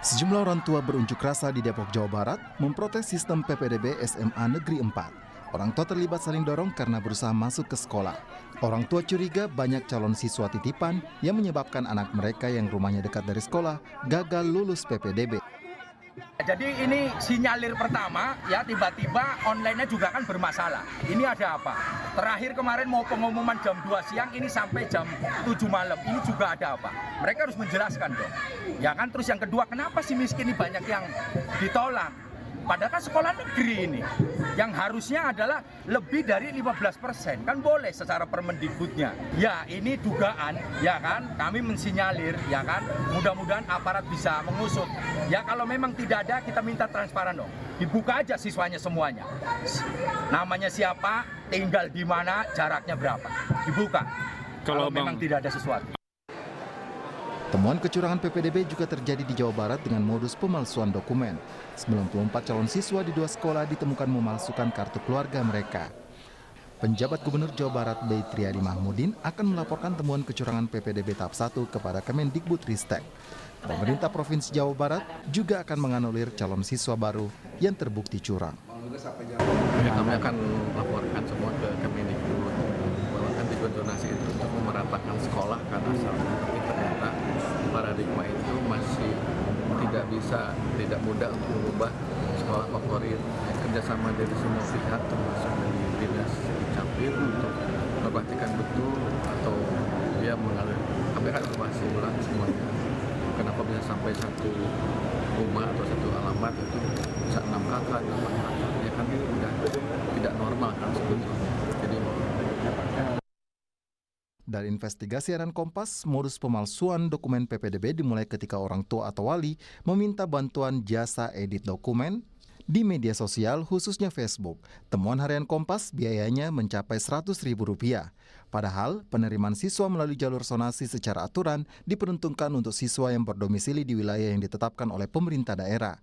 Sejumlah orang tua berunjuk rasa di Depok, Jawa Barat memprotes sistem PPDB SMA Negeri 4. Orang tua terlibat saling dorong karena berusaha masuk ke sekolah. Orang tua curiga banyak calon siswa titipan yang menyebabkan anak mereka yang rumahnya dekat dari sekolah gagal lulus PPDB. Jadi ini sinyalir pertama ya, tiba-tiba online-nya juga kan bermasalah. Ini ada apa? Terakhir kemarin mau pengumuman jam 2 siang, ini sampai jam 7 malam. Ini juga ada apa? Mereka harus menjelaskan dong. Ya kan, terus yang kedua, kenapa si miskin ini banyak yang ditolak? Padahal kan sekolah negeri ini yang harusnya adalah lebih dari 15%, kan boleh secara Permendikbudnya. Ya ini dugaan, ya kan, kami mensinyalir, ya kan, mudah-mudahan aparat bisa mengusut. Ya kalau memang tidak ada, kita minta transparan dong, dibuka aja siswanya semuanya. Namanya siapa, tinggal di mana, jaraknya berapa, dibuka. Kalau memang tidak ada sesuatu. Temuan kecurangan PPDB juga terjadi di Jawa Barat dengan modus pemalsuan dokumen. 94 calon siswa di 2 sekolah ditemukan memalsukan kartu keluarga mereka. Penjabat Gubernur Jawa Barat B. Triadi Mahmudin akan melaporkan temuan kecurangan PPDB tahap 1 kepada Kemendikbudristek. Pemerintah Provinsi Jawa Barat juga akan menganulir calon siswa baru yang terbukti curang. Ya, kami akan laporkan semua ke Kemendikbud bahwa kan tujuan zonasi itu untuk memeratakan sekolah karena tapi ternyata paradigma itu masih tidak mudah untuk mengubah sekolah favorit. Kerjasama dari semua pihak termasuk dari dinas Capil untuk memperhatikan betul atau dia mengalir. Kami akan evaluasi ulang semuanya. Kenapa bisa sampai satu rumah atau satu alamat itu bisa 6 kakak, 8 kakak? Ya kan ini udah tidak normal kan sebetulnya. Jadi dari investigasi harian Kompas, modus pemalsuan dokumen PPDB dimulai ketika orang tua atau wali meminta bantuan jasa edit dokumen di media sosial khususnya Facebook. Temuan harian Kompas biayanya mencapai Rp100.000. Padahal penerimaan siswa melalui jalur sonasi secara aturan diperuntukkan untuk siswa yang berdomisili di wilayah yang ditetapkan oleh pemerintah daerah.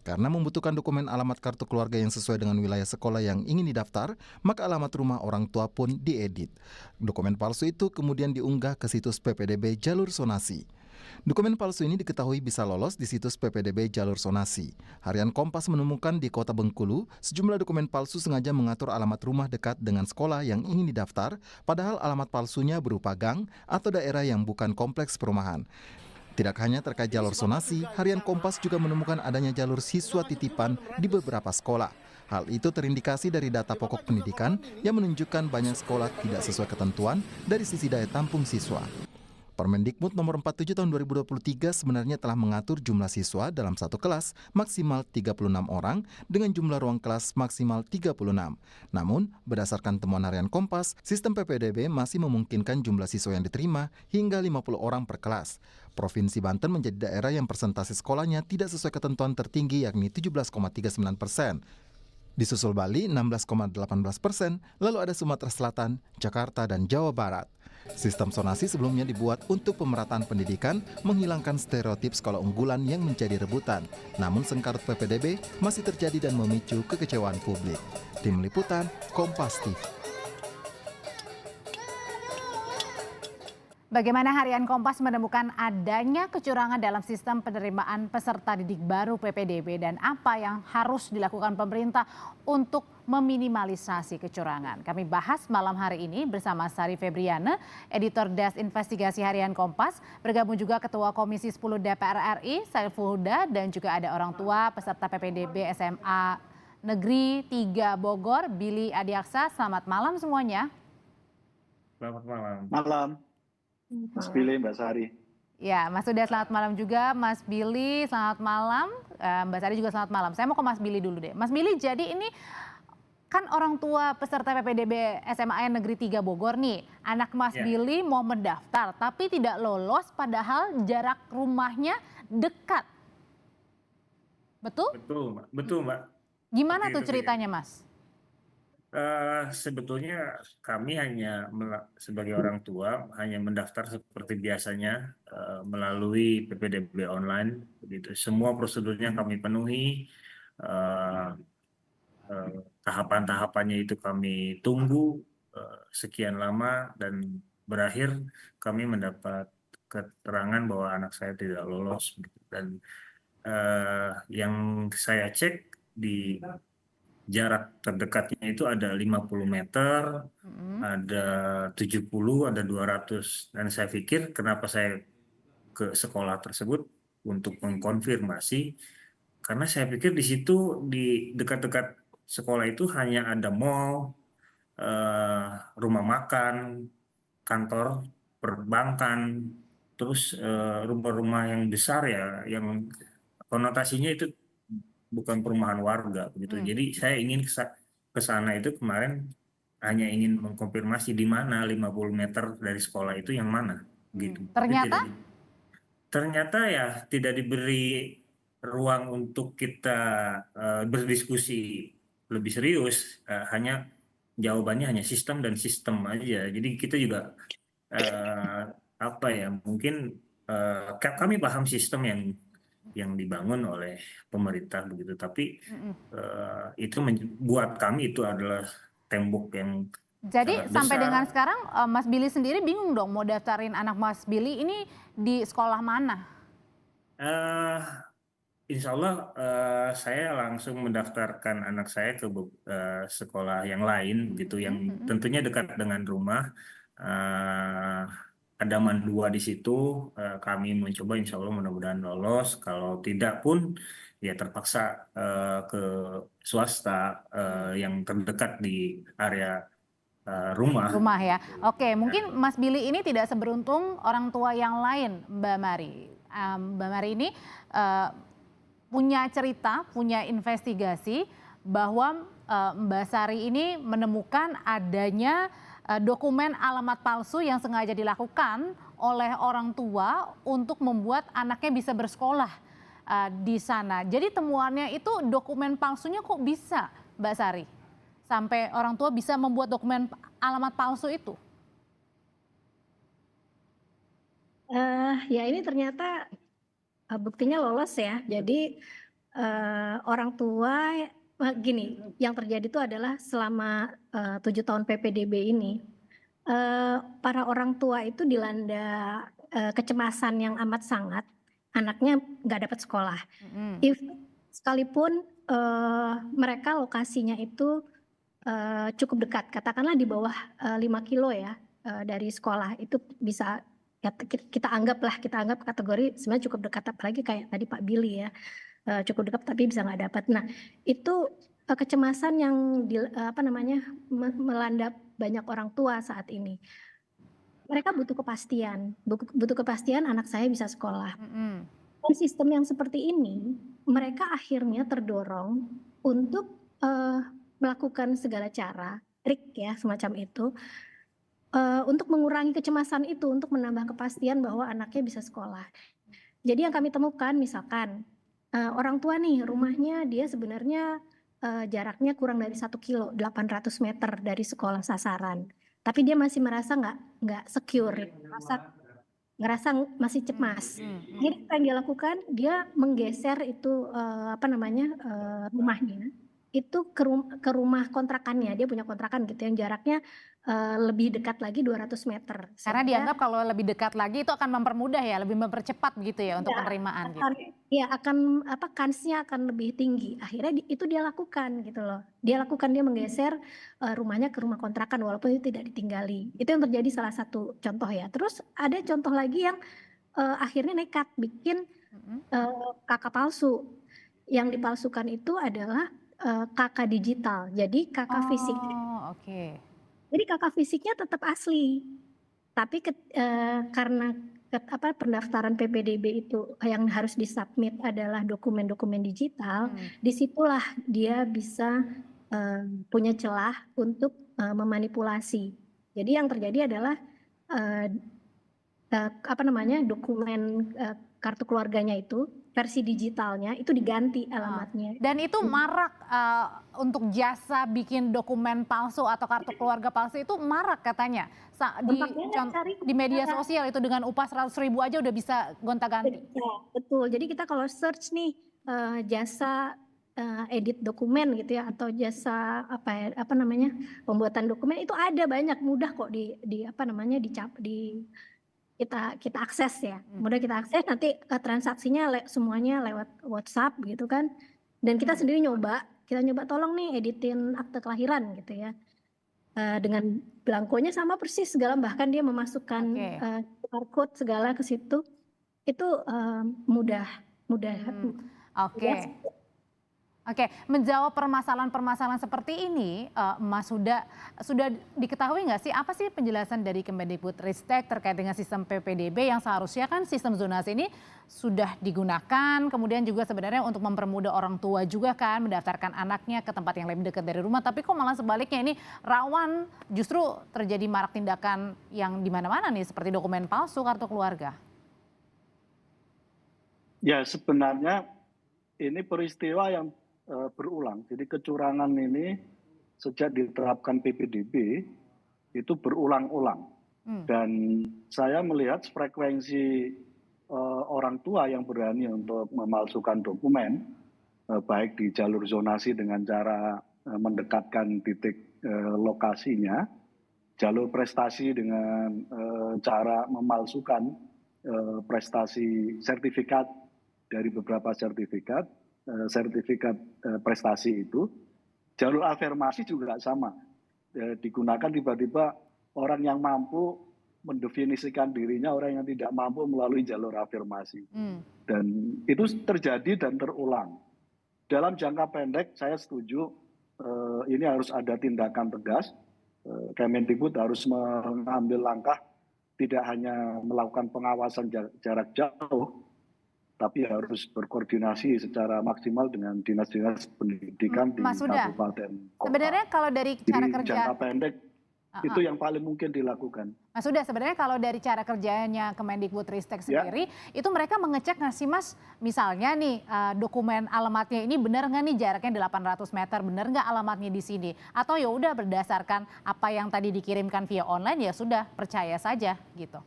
Karena membutuhkan dokumen alamat kartu keluarga yang sesuai dengan wilayah sekolah yang ingin didaftar, maka alamat rumah orang tua pun diedit. Dokumen palsu itu kemudian diunggah ke situs PPDB jalur sonasi. Dokumen palsu ini diketahui bisa lolos di situs PPDB jalur sonasi. Harian Kompas menemukan di Kota Bengkulu, sejumlah dokumen palsu sengaja mengatur alamat rumah dekat dengan sekolah yang ingin didaftar, padahal alamat palsunya berupa gang atau daerah yang bukan kompleks perumahan. Tidak hanya terkait jalur sonasi, harian Kompas juga menemukan adanya jalur siswa titipan di beberapa sekolah. Hal itu terindikasi dari data pokok pendidikan yang menunjukkan banyak sekolah tidak sesuai ketentuan dari sisi daya tampung siswa. Permendikbud nomor 47 tahun 2023 sebenarnya telah mengatur jumlah siswa dalam satu kelas maksimal 36 orang dengan jumlah ruang kelas maksimal 36. Namun, berdasarkan temuan harian Kompas, sistem PPDB masih memungkinkan jumlah siswa yang diterima hingga 50 orang per kelas. Provinsi Banten menjadi daerah yang persentase sekolahnya tidak sesuai ketentuan tertinggi yakni 17,39%. Disusul Bali 16,18%, lalu ada Sumatera Selatan, Jakarta, dan Jawa Barat. Sistem sonasi sebelumnya dibuat untuk pemerataan pendidikan, menghilangkan stereotip sekolah unggulan yang menjadi rebutan. Namun sengkarut PPDB masih terjadi dan memicu kekecewaan publik. Tim Liputan, Kompas TV. Bagaimana harian Kompas menemukan adanya kecurangan dalam sistem penerimaan peserta didik baru PPDB dan apa yang harus dilakukan pemerintah untuk meminimalisasi kecurangan. Kami bahas malam hari ini bersama Sari Febriana, editor Desk Investigasi Harian Kompas, bergabung juga Ketua Komisi 10 DPR RI, Saiful Huda, dan juga ada orang tua peserta PPDB SMA Negeri 3 Bogor, Billy Adiaksa. Selamat malam semuanya. Selamat malam. Malam, Mas Billy, Mbak Sari. Ya, Mas Huda selamat malam juga, Mas Billy selamat malam, Mbak Sari juga selamat malam. Saya mau ke Mas Billy dulu deh. Mas Billy, jadi ini kan orang tua peserta PPDB SMA Negeri 3 Bogor nih, anak Mas Billy mau mendaftar tapi tidak lolos padahal jarak rumahnya dekat. Betul? Betul, Mbak. Gimana Seperti tuh itu, ceritanya, Mas? Sebetulnya kami hanya sebagai orang tua hanya mendaftar seperti biasanya melalui PPDB online, begitu. Semua prosedurnya kami penuhi, tahapan-tahapannya itu kami tunggu sekian lama dan berakhir kami mendapat keterangan bahwa anak saya tidak lolos, begitu. Dan yang saya cek di jarak terdekatnya itu ada 50 meter, ada 70, ada 200. Dan saya pikir kenapa saya ke sekolah tersebut untuk mengkonfirmasi, karena saya pikir di situ di dekat-dekat sekolah itu hanya ada mall, rumah makan, kantor perbankan, terus rumah-rumah yang besar ya, yang konotasinya itu bukan perumahan warga begitu. Jadi saya ingin ke sana itu kemarin hanya ingin mengkonfirmasi di mana 50 meter dari sekolah itu yang mana gitu. Ternyata? Ternyata ya tidak diberi ruang untuk kita berdiskusi lebih serius. Hanya jawabannya hanya sistem dan sistem aja. Jadi kita juga apa ya, mungkin kami paham sistem yang dibangun oleh pemerintah begitu, tapi itu buat kami itu adalah tembok yang Jadi sangat sampai besar. dengan sekarang Mas Billy sendiri bingung dong mau daftarin anak Mas Billy ini di sekolah mana? Insya Allah saya langsung mendaftarkan anak saya ke sekolah yang lain gitu, yang tentunya dekat dengan rumah. Ada mandua di situ, kami mencoba insya Allah mudah-mudahan lolos. Kalau tidak pun ya terpaksa ke swasta yang terdekat di area rumah. Rumah ya. Oke, mungkin Mas Billy ini tidak seberuntung orang tua yang lain, Mbak Mari. Mbak Mari ini punya cerita, punya investigasi bahwa Mbak Sari ini menemukan adanya dokumen alamat palsu yang sengaja dilakukan oleh orang tua untuk membuat anaknya bisa bersekolah di sana. Jadi temuannya itu dokumen palsunya kok bisa, Mbak Sari? Sampai orang tua bisa membuat dokumen alamat palsu itu? Ya ini ternyata buktinya lolos ya. Jadi orang tua gini, yang terjadi itu adalah selama 7 tahun PPDB ini, para orang tua itu dilanda kecemasan yang amat sangat, anaknya nggak dapat sekolah. If sekalipun mereka lokasinya itu cukup dekat, katakanlah di bawah 5 kilo ya dari sekolah, itu bisa ya, kita anggap kategori sebenarnya cukup dekat, apalagi kayak tadi Pak Billy ya, cukup dekat tapi bisa nggak dapat. Nah itu kecemasan yang melanda banyak orang tua saat ini. Mereka butuh kepastian anak saya bisa sekolah. Dan sistem yang seperti ini, mereka akhirnya terdorong untuk melakukan segala cara, trik ya semacam itu, untuk mengurangi kecemasan itu, untuk menambah kepastian bahwa anaknya bisa sekolah. Jadi yang kami temukan misalkan orang tua nih rumahnya dia sebenarnya jaraknya kurang dari 1 kilo, 800 meter dari sekolah sasaran. Tapi dia masih merasa nggak secure, ngerasa masih cemas. Jadi apa yang dia lakukan, dia menggeser itu rumahnya itu ke rumah kontrakannya. Dia punya kontrakan gitu yang jaraknya lebih dekat lagi 200 meter. Karena dianggap kalau lebih dekat lagi itu akan mempermudah ya, lebih mempercepat gitu ya untuk penerimaan gitu. Ya kansnya akan lebih tinggi. Akhirnya itu dia lakukan gitu loh. Dia menggeser rumahnya ke rumah kontrakan walaupun itu tidak ditinggali. Itu yang terjadi salah satu contoh ya. Terus ada contoh lagi yang akhirnya nekat bikin kakak palsu. Yang dipalsukan itu adalah kakak digital. Jadi kakak fisik. Oke. Jadi kakak fisiknya tetap asli, tapi karena pendaftaran PPDB itu yang harus disubmit adalah dokumen-dokumen digital, disitulah dia bisa punya celah untuk memanipulasi. Jadi yang terjadi adalah dokumen kartu keluarganya itu versi digitalnya itu diganti alamatnya. Dan itu marak untuk jasa bikin dokumen palsu atau kartu keluarga palsu itu marak katanya. Di media sosial itu dengan upah 100.000 aja udah bisa gonta-ganti. Betul. Jadi kita kalau search nih jasa edit dokumen gitu ya, atau jasa pembuatan dokumen itu ada banyak, mudah kok kita akses ya, mudah kita akses, nanti transaksinya semuanya lewat WhatsApp gitu kan, dan kita sendiri kita nyoba tolong nih editin akte kelahiran gitu ya. Dengan belangkonya sama persis segala, bahkan dia memasukkan QR code segala ke situ, itu mudah. Oke, menjawab permasalahan-permasalahan seperti ini, Mas sudah diketahui nggak sih apa sih penjelasan dari Kemendikbudristek terkait dengan sistem PPDB yang seharusnya kan sistem zonasi ini sudah digunakan, kemudian juga sebenarnya untuk mempermudah orang tua juga kan mendaftarkan anaknya ke tempat yang lebih dekat dari rumah, tapi kok malah sebaliknya ini rawan justru terjadi marak tindakan yang di mana-mana nih seperti dokumen palsu kartu keluarga. Ya, sebenarnya ini peristiwa yang berulang. Jadi kecurangan ini sejak diterapkan PPDB itu berulang-ulang. Dan saya melihat frekuensi orang tua yang berani untuk memalsukan dokumen, baik di jalur zonasi dengan cara mendekatkan titik lokasinya, jalur prestasi dengan cara memalsukan prestasi sertifikat dari beberapa sertifikat prestasi itu, jalur afirmasi juga sama. Digunakan tiba-tiba orang yang mampu mendefinisikan dirinya, orang yang tidak mampu melalui jalur afirmasi. Dan itu terjadi dan terulang. Dalam jangka pendek saya setuju ini harus ada tindakan tegas. Kemendikbud harus mengambil langkah tidak hanya melakukan pengawasan jarak jauh, tapi harus berkoordinasi secara maksimal dengan dinas-dinas pendidikan di kabupaten kota. Sebenarnya kalau dari cara kerja jangka pendek itu yang paling mungkin dilakukan. Mas Huda, sebenarnya kalau dari cara kerjanya Kemendikbudristek sendiri, itu mereka mengecek nggak sih Mas, misalnya nih dokumen alamatnya ini benar nggak nih jaraknya 800 meter, benar nggak alamatnya di sini? Atau ya udah berdasarkan apa yang tadi dikirimkan via online ya sudah percaya saja gitu.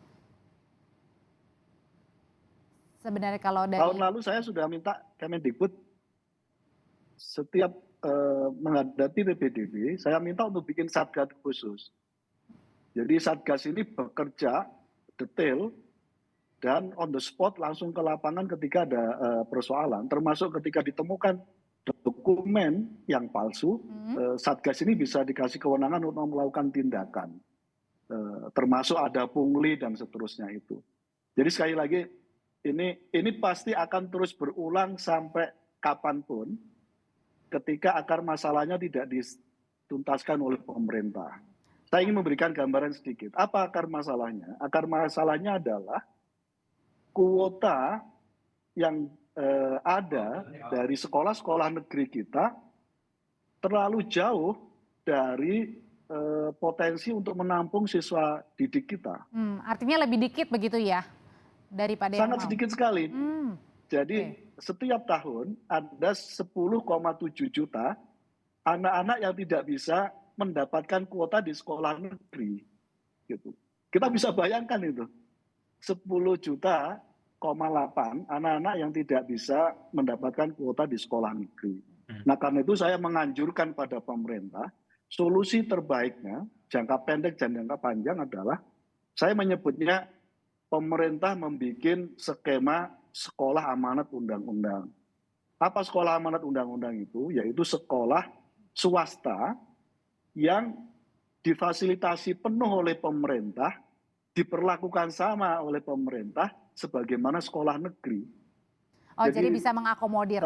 Sebenarnya kalau dari tahun lalu saya sudah minta Kemendikbud setiap menghadapi PPDB, saya minta untuk bikin satgas khusus. Jadi satgas ini bekerja detail dan on the spot langsung ke lapangan ketika ada persoalan, termasuk ketika ditemukan dokumen yang palsu, satgas ini bisa dikasih kewenangan untuk melakukan tindakan, termasuk ada pungli dan seterusnya itu. Jadi sekali lagi ini pasti akan terus berulang sampai kapanpun ketika akar masalahnya tidak dituntaskan oleh pemerintah. Saya ingin memberikan gambaran sedikit. Apa akar masalahnya? Akar masalahnya adalah kuota yang ada dari sekolah-sekolah negeri kita terlalu jauh dari potensi untuk menampung siswa didik kita. Artinya lebih dikit begitu ya daripada sangat sedikit sekali. Jadi setiap tahun ada 10,7 juta anak-anak yang tidak bisa mendapatkan kuota di sekolah negeri. Gitu. Kita bisa bayangkan itu. 10 juta, 8 anak-anak yang tidak bisa mendapatkan kuota di sekolah negeri. Nah karena itu saya menganjurkan pada pemerintah, solusi terbaiknya jangka pendek dan jangka panjang adalah, saya menyebutnya pemerintah membuat skema sekolah amanat undang-undang. Apa sekolah amanat undang-undang itu? Yaitu sekolah swasta yang difasilitasi penuh oleh pemerintah, diperlakukan sama oleh pemerintah sebagaimana sekolah negeri. Jadi bisa mengakomodir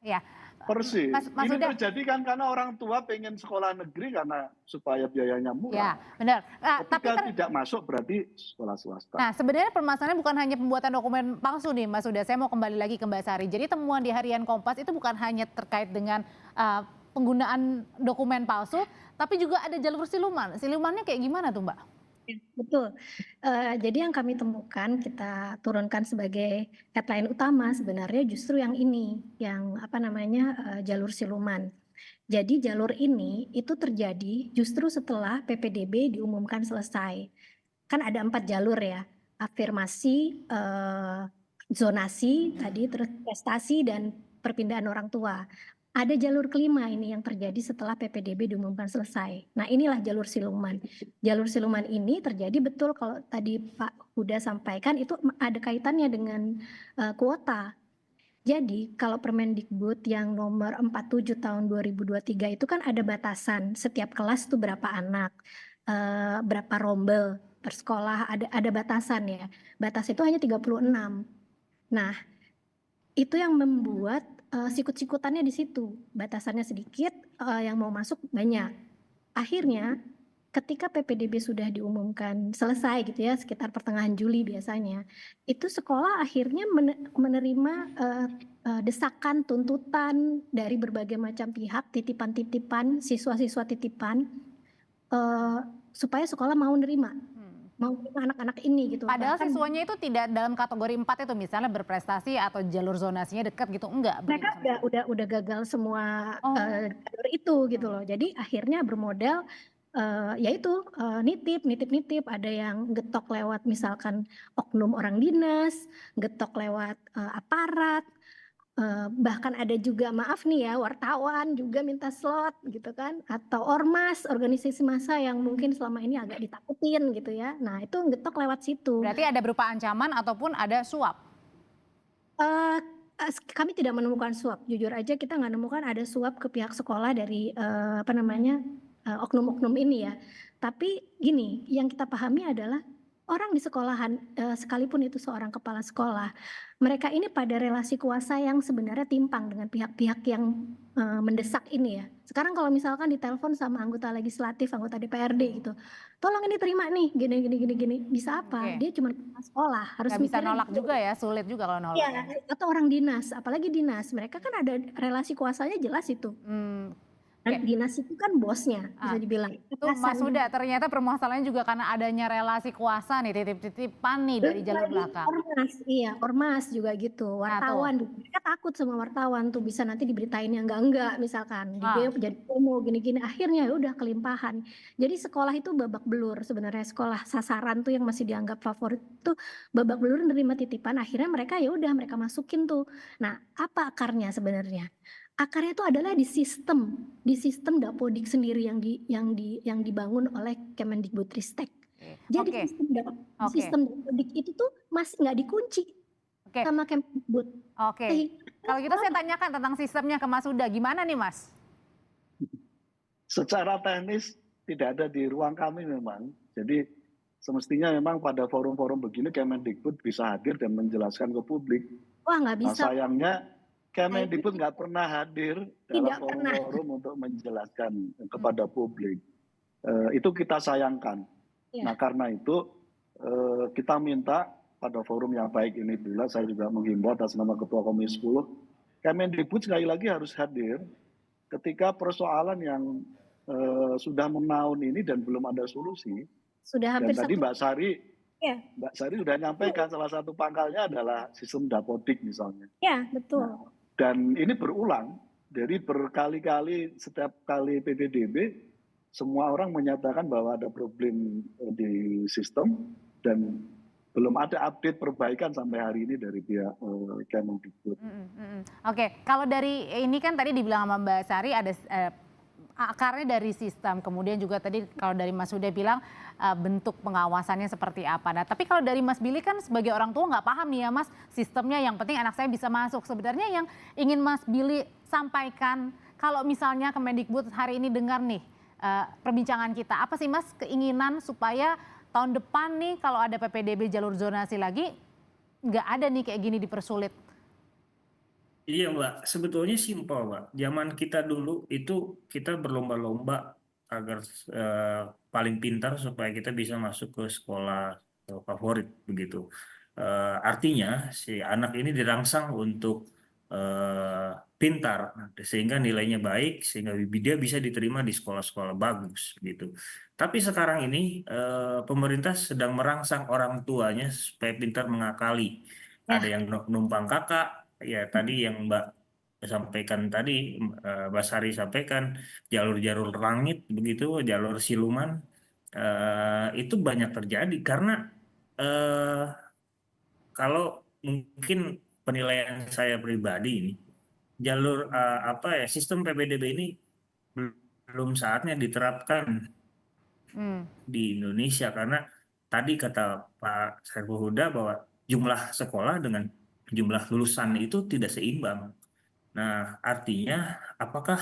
ya. Persis. Mas ini Huda, terjadi kan karena orang tua pengen sekolah negeri karena supaya biayanya murah. Ya, benar. Ketika tidak masuk berarti sekolah swasta. Nah, sebenarnya permasalahannya bukan hanya pembuatan dokumen palsu nih, Mas Huda. Saya mau kembali lagi ke Mbak Sari. Jadi temuan di Harian Kompas itu bukan hanya terkait dengan penggunaan dokumen palsu, tapi juga ada jalur siluman. Silumannya kayak gimana tuh, Mbak? Betul. Jadi yang kami temukan, kita turunkan sebagai headline utama sebenarnya justru yang ini, yang jalur siluman. Jadi jalur ini itu terjadi justru setelah PPDB diumumkan selesai. Kan ada 4 jalur ya, afirmasi, zonasi tadi, terus prestasi dan perpindahan orang tua. ada jalur kelima ini yang terjadi setelah PPDB diumumkan selesai. Nah, inilah jalur siluman. Jalur siluman ini terjadi betul kalau tadi Pak Huda sampaikan itu ada kaitannya dengan kuota. Jadi kalau Permendikbud yang nomor 47 tahun 2023 itu kan ada batasan setiap kelas tuh berapa anak, berapa rombel per sekolah, ada batasan ya. Batas itu hanya 36. Nah, itu yang membuat sikut-sikutannya di situ. Batasannya sedikit, yang mau masuk banyak. Akhirnya ketika PPDB sudah diumumkan selesai gitu ya, sekitar pertengahan Juli biasanya, itu sekolah akhirnya menerima desakan, tuntutan dari berbagai macam pihak, titipan-titipan, siswa-siswa titipan, supaya sekolah mau nerima anak-anak ini gitu. Padahal Bahkan siswanya itu tidak dalam kategori 4 itu, misalnya berprestasi atau jalur zonasinya dekat gitu, enggak? mereka begitu? udah gagal semua Oh. jalur itu gitu loh. Jadi akhirnya bermodal yaitu nitip, ada yang getok lewat misalkan oknum orang dinas, getok lewat aparat, bahkan ada juga maaf nih ya wartawan juga minta slot gitu kan, atau ormas, organisasi massa yang mungkin selama ini agak ditakutin gitu ya. Nah itu getok lewat situ. Berarti ada berupa ancaman ataupun ada suap? Kami tidak menemukan suap, jujur aja kita nggak nemukan ada suap ke pihak sekolah dari oknum-oknum ini ya. Tapi gini, yang kita pahami adalah orang di sekolahan, sekalipun itu seorang kepala sekolah, mereka ini pada relasi kuasa yang sebenarnya timpang dengan pihak-pihak yang mendesak ini ya. Sekarang kalau misalkan ditelepon sama anggota legislatif, anggota DPRD gitu, tolong ini terima nih, gini, bisa apa? Oke. Dia cuma kepala sekolah, harus Nggak bisa mikirnya nolak gitu. juga ya, sulit juga kalau nolak. Iya, Ya. atau orang dinas, apalagi dinas, mereka kan ada relasi kuasanya jelas itu. Dan Oke. dinas itu kan bosnya, bisa dibilang. Itu Mas Atasan. Huda, ternyata permasalahannya juga karena adanya relasi kuasa nih, titip-titipan nih dari jalur Lagi belakang. ormas, iya, ormas juga gitu. Nah, Wartawan, mereka takut sama wartawan tuh bisa nanti diberitainnya enggak misalkan. Dia jadi promo gini-gini, akhirnya ya udah kelimpahan. Jadi sekolah itu babak belur sebenarnya, sekolah sasaran tuh yang masih dianggap favorit tuh babak belur nerima titipan, akhirnya mereka ya udah mereka masukin tuh. Nah, apa akarnya sebenarnya? Akarnya itu adalah di sistem Dapodik sendiri yang dibangun oleh Kemendikbudristek. Jadi Oke. sistem Dapodik itu tuh masih nggak dikunci Oke. sama Kemendikbud. Oke. Kalau gitu saya tanyakan tentang sistemnya ke Mas Huda, gimana nih Mas? Secara teknis tidak ada di ruang kami memang. Jadi semestinya memang pada forum-forum begini Kemendikbud bisa hadir dan menjelaskan ke publik. Wah nggak Nah, bisa. sayangnya Kemendikbud nggak pernah hadir dalam Tidak pernah. forum-forum untuk menjelaskan kepada publik. Itu kita sayangkan. Ya. Nah karena itu kita minta pada forum yang baik ini pula, saya juga menghimbau atas nama Ketua Komisi 10, Kemendikbud sekali lagi harus hadir ketika persoalan yang sudah menaun ini dan belum ada solusi. Sudah Dan hampir tadi satu. Mbak Sari sudah nyampaikan salah satu pangkalnya adalah sistem Dapodik misalnya. Ya betul. Dan ini berulang, jadi berkali-kali setiap kali PPDB semua orang menyatakan bahwa ada problem di sistem dan belum ada update perbaikan sampai hari ini dari pihak Kemendikbud. Oke, kalau dari ini kan tadi dibilang sama Mbak Sari ada akarnya dari sistem, kemudian juga tadi kalau dari Mas Huda bilang bentuk pengawasannya seperti apa. Nah, tapi kalau dari Mas Billy kan sebagai orang tua nggak paham nih ya Mas sistemnya, yang penting anak saya bisa masuk. Sebenarnya yang ingin Mas Billy sampaikan kalau misalnya Kemendikbud hari ini dengar nih perbincangan kita, apa sih Mas keinginan supaya tahun depan nih kalau ada PPDB jalur zonasi lagi nggak ada nih kayak gini dipersulit? Iya Mbak, sebetulnya simpel Mbak. Zaman kita dulu itu kita berlomba-lomba agar paling pintar supaya kita bisa masuk ke sekolah favorit begitu. Artinya si anak ini dirangsang untuk pintar sehingga nilainya baik, sehingga dia bisa diterima di sekolah-sekolah bagus gitu. Tapi sekarang ini pemerintah sedang merangsang orang tuanya supaya pintar mengakali. Ada yang numpang kakak. Ya tadi yang Mbak sampaikan tadi, Mbak Sari sampaikan jalur-jalur langit begitu, jalur siluman itu banyak terjadi karena kalau mungkin penilaian saya pribadi ini jalur sistem PPDB ini belum saatnya diterapkan di Indonesia, karena tadi kata Pak Saiful Huda bahwa jumlah sekolah dengan jumlah lulusan itu tidak seimbang. Nah, artinya apakah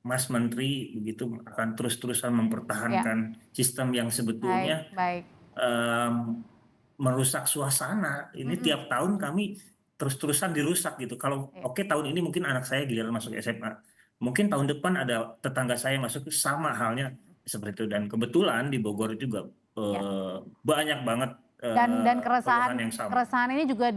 Mas Menteri begitu akan terus-terusan mempertahankan sistem yang sebetulnya Baik. merusak suasana? Ini tiap tahun kami terus-terusan dirusak gitu. Kalau oke, tahun ini mungkin anak saya giliran masuk SMA, mungkin tahun depan ada tetangga saya masuk, sama halnya seperti itu. Dan kebetulan di Bogor juga banyak banget Dan keluhan yang sama. keresahan ini juga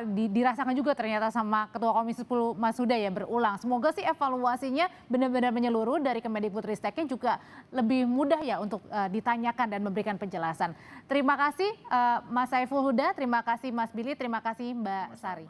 dirasakan juga ternyata sama Ketua Komisi 10 Mas Huda ya, berulang. Semoga sih evaluasinya benar-benar menyeluruh dari Kemendikbudristeknya juga lebih mudah ya untuk ditanyakan dan memberikan penjelasan. Terima kasih Mas Saiful Huda, terima kasih Mas Billy, terima kasih Mbak Sari.